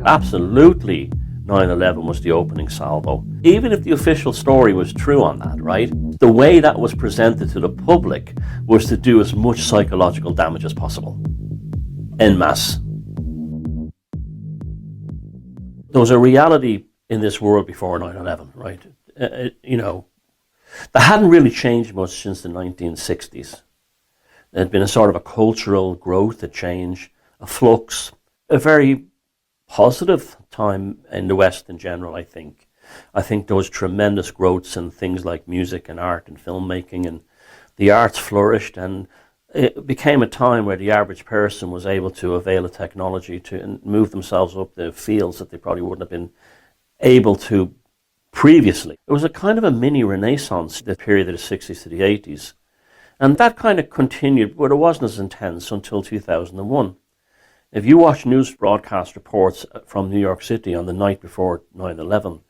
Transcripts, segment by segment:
Absolutely, 9/11 was the opening salvo. Even if the official story was true on that, right? The way that was presented to the public was to do as much psychological damage as possible. En masse. There was a reality in this world before 9/11, right? That hadn't really changed much since the 1960s. There had been a sort of a cultural growth, a change, a flux, a very positive time in the West in general, I think. I think there was tremendous growths in things like music and art and filmmaking, and the arts flourished, and it became a time where the average person was able to avail of technology to move themselves up the fields that they probably wouldn't have been able to previously. It was a kind of a mini renaissance, the period of the 60s to the 80s. And that kind of continued, but it wasn't as intense until 2001. If you watch news broadcast reports from New York City on the night before 9/11,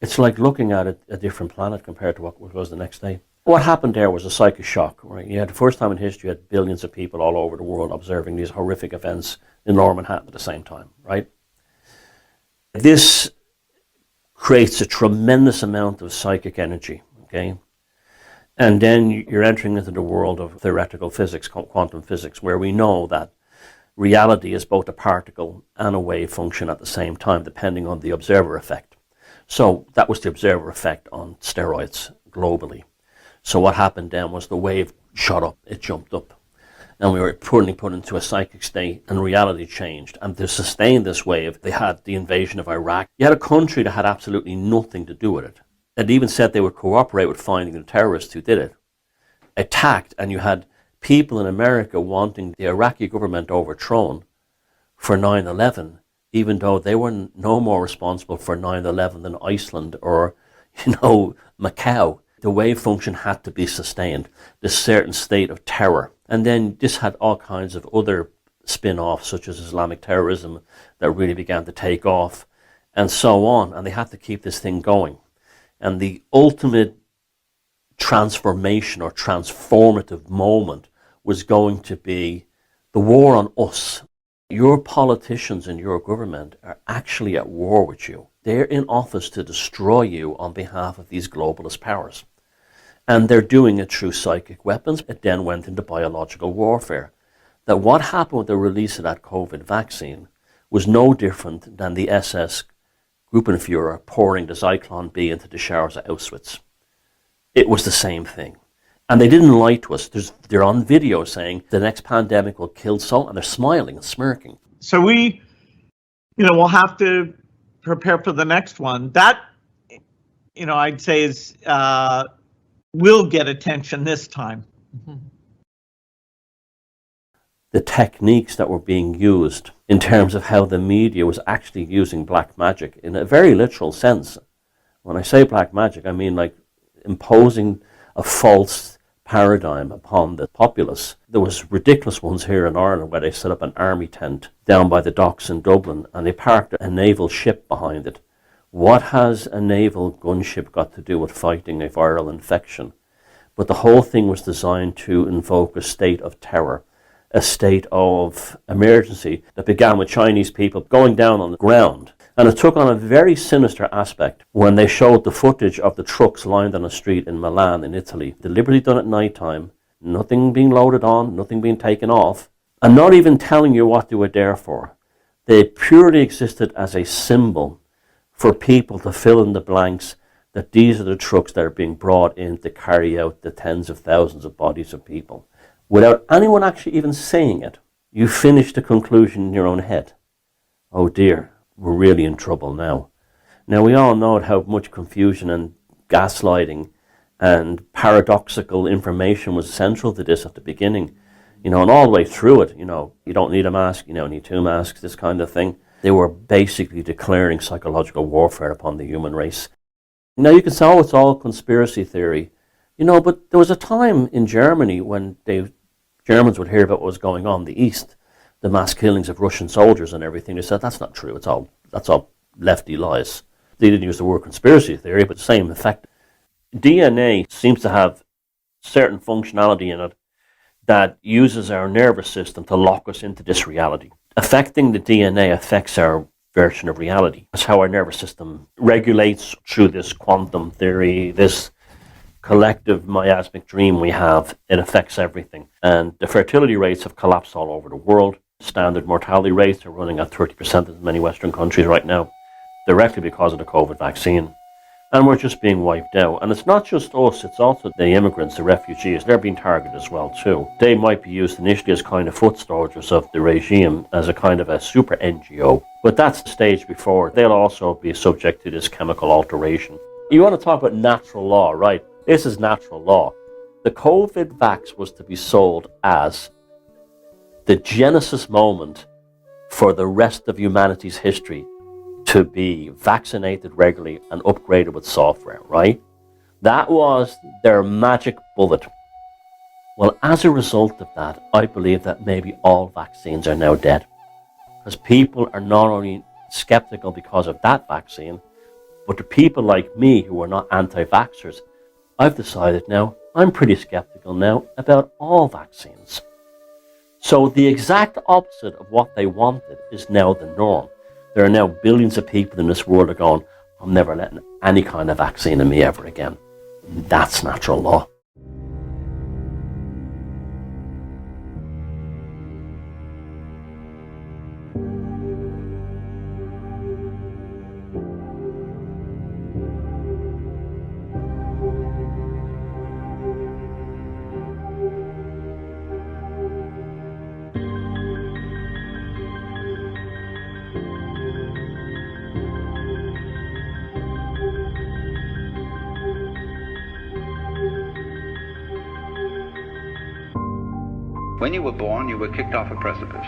it's like looking at a different planet compared to what was the next day. What happened there was a psychic shock, right? You had the first time in history, you had billions of people all over the world observing these horrific events in Lower Manhattan at the same time, right? This creates a tremendous amount of psychic energy, okay? And then you're entering into the world of theoretical physics, quantum physics, where we know that reality is both a particle and a wave function at the same time, depending on the observer effect. So that was the observer effect on steroids globally. So what happened then was the wave shot up, it jumped up. And we were put into a psychic state, and reality changed. And to sustain this wave, they had the invasion of Iraq. You had a country that had absolutely nothing to do with it. It even said they would cooperate with finding the terrorists who did it. Attacked, and you had people in America wanting the Iraqi government overthrown for 9/11, even though they were no more responsible for 9/11 than Iceland or, Macau. The wave function had to be sustained, this certain state of terror. And then this had all kinds of other spin-offs, such as Islamic terrorism, that really began to take off, and so on. And they had to keep this thing going. And the ultimate transformation or transformative moment was going to be the war on us. Your politicians and your government are actually at war with you. They're in office to destroy you on behalf of these globalist powers. And they're doing it through psychic weapons. It then went into biological warfare. That what happened with the release of that COVID vaccine was no different than the SS Gruppenführer pouring the Zyklon B into the showers at Auschwitz. It was the same thing. And they didn't lie to us. They're on video saying the next pandemic will kill so, and they're smiling and smirking. So we'll have to prepare for the next one. That, I'd say is will get attention this time. Mm-hmm. The techniques that were being used in terms of how the media was actually using black magic in a very literal sense. When I say black magic, I mean like imposing a false paradigm upon the populace. There was ridiculous ones here in Ireland where they set up an army tent down by the docks in Dublin and they parked a naval ship behind it. What has a naval gunship got to do with fighting a viral infection? But the whole thing was designed to invoke a state of terror, a state of emergency that began with Chinese people going down on the ground. And it took on a very sinister aspect when they showed the footage of the trucks lined on a street in Milan in Italy, deliberately done at night time, nothing being loaded on, nothing being taken off, and not even telling you what they were there for. They purely existed as a symbol for people to fill in the blanks that these are the trucks that are being brought in to carry out the tens of thousands of bodies of people. Without anyone actually even saying it, you finish the conclusion in your own head. Oh dear, we're really in trouble now. Now we all know how much confusion and gaslighting and paradoxical information was central to this at the beginning. And all the way through it, you don't need a mask, you don't need two masks, this kind of thing. They were basically declaring psychological warfare upon the human race. Now you can say, oh, it's all conspiracy theory, but there was a time in Germany when Germans would hear about what was going on in the East, the mass killings of Russian soldiers and everything. They said, that's not true, that's all lefty lies. They didn't use the word conspiracy theory, but the same effect. DNA seems to have certain functionality in it that uses our nervous system to lock us into this reality. Affecting the DNA affects our version of reality. That's how our nervous system regulates through this quantum theory, this collective miasmic dream we have. It affects everything. And the fertility rates have collapsed all over the world. Standard mortality rates are running at 30% in many Western countries right now, directly because of the COVID vaccine. And we're just being wiped out. And it's not just us, it's also the immigrants, the refugees. They're being targeted as well too. They might be used initially as kind of foot soldiers of the regime, as a kind of a super NGO. But that's the stage before. They'll also be subject to this chemical alteration. You want to talk about natural law, right? This is natural law. The COVID vax was to be sold as the genesis moment for the rest of humanity's history to be vaccinated regularly and upgraded with software, right? That was their magic bullet. Well, as a result of that, I believe that maybe all vaccines are now dead. Because people are not only skeptical because of that vaccine, but the people like me who are not anti-vaxxers, I've decided now, I'm pretty skeptical now about all vaccines. So the exact opposite of what they wanted is now the norm. There are now billions of people in this world that are going, I'm never letting any kind of vaccine in me ever again. That's natural law. When you were born, you were kicked off a precipice.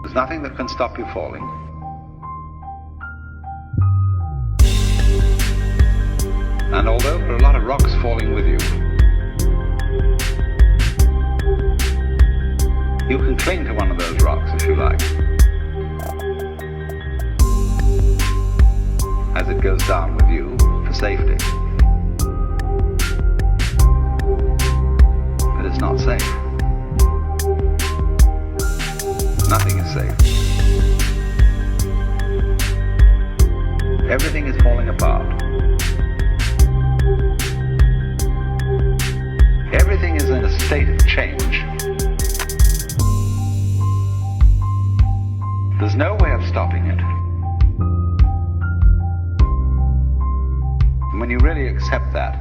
There's nothing that can stop you falling. And although there are a lot of rocks falling with you, you can cling to one of those rocks if you like, as it goes down with you for safety. But it's not safe. Nothing is safe. Everything is falling apart. Everything is in a state of change. There's no way of stopping it. And when you really accept that,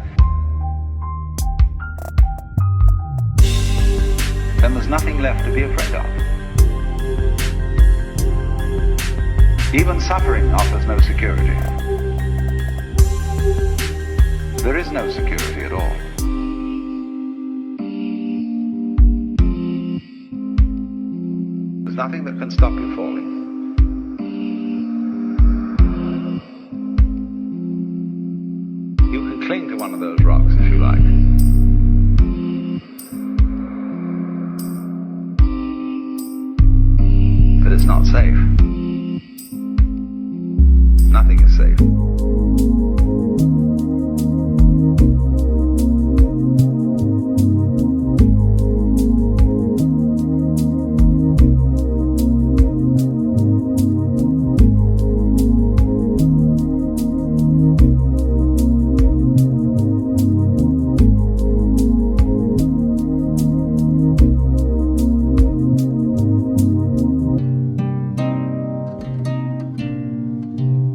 then there's nothing left to be afraid of. Even suffering offers no security. There is no security at all. There's nothing that can stop you falling. You can cling to one of those rocks if you like. But it's not safe. Nothing is safe.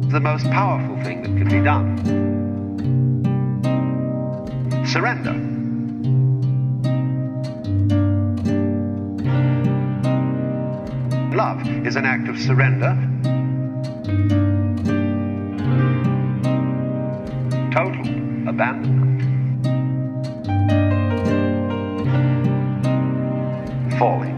The most powerful thing that can be done. Surrender. Love is an act of surrender. Total abandonment. Falling.